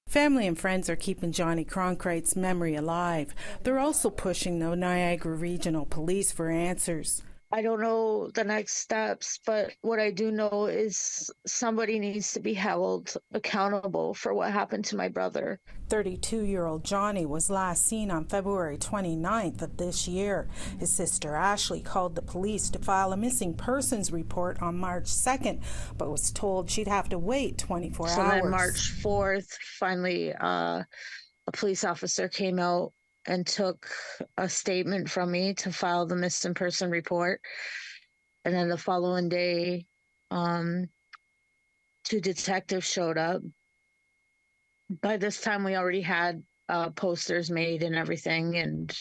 Family and friends are keeping Johnny Cronkwright's memory alive. They're also pushing the Niagara Regional Police for answers. I don't know the next steps, but what I do know is somebody needs to be held accountable for what happened to my brother. 32-year-old Johnny was last seen on February 29th of this year. His sister Ashley called the police to file a missing persons report on March 2nd, but was told she'd have to wait 24 hours. So then March 4th, finally, a police officer came out and took a statement from me to file the missing person report. And then the following day, 2 detectives showed up. By this time, we already had posters made and everything, and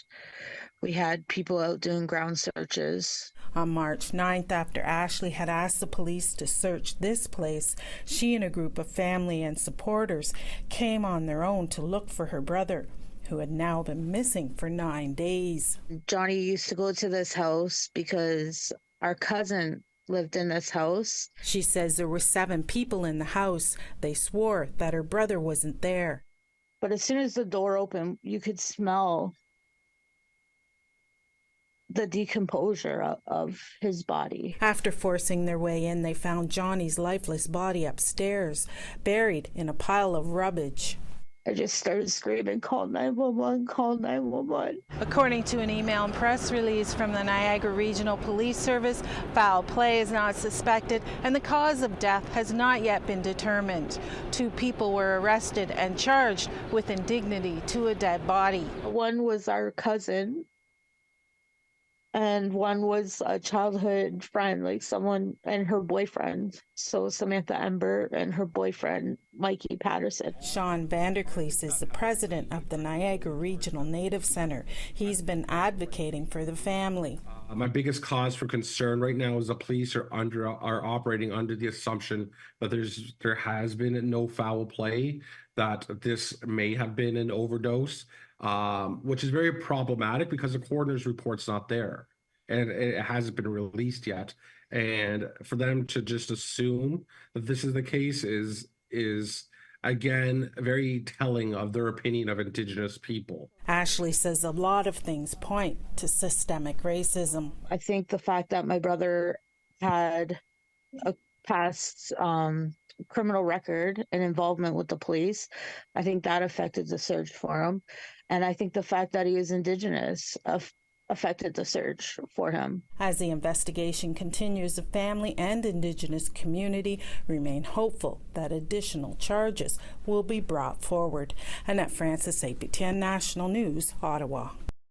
we had people out doing ground searches. On March 9th, after Ashley had asked the police to search this place, she and a group of family and supporters came on their own to look for her brother, who had now been missing for 9 days. Johnny used to go to this house because our cousin lived in this house. She says there were 7 people in the house. They swore that her brother wasn't there. But as soon as the door opened, you could smell the decomposure of his body. After forcing their way in, they found Johnny's lifeless body upstairs, buried in a pile of rubbish. I just started screaming, "Call 911, call 911. According to an email and press release from the Niagara Regional Police Service, foul play is not suspected and the cause of death has not yet been determined. 2 people were arrested and charged with indignity to a dead body. One was our cousin, and one was a childhood friend, like someone and her boyfriend. So Samantha Ember and her boyfriend, Mikey Patterson. Sean Vander is the president of the Niagara Regional Native Center. He's been advocating for the family. My biggest cause for concern right now is the police are operating under the assumption that there has been no foul play, that this may have been an overdose, which is very problematic because the coroner's report's not there and it hasn't been released yet. And for them to just assume that this is the case is again very telling of their opinion of Indigenous people. Ashley says a lot of things point to systemic racism. I think the fact that my brother had a past criminal record and involvement with the police, I think that affected the search for him. And I think the fact that he is Indigenous affected the search for him. As the investigation continues, the family and Indigenous community remain hopeful that additional charges will be brought forward. Annette Francis, APTN National News, Ottawa.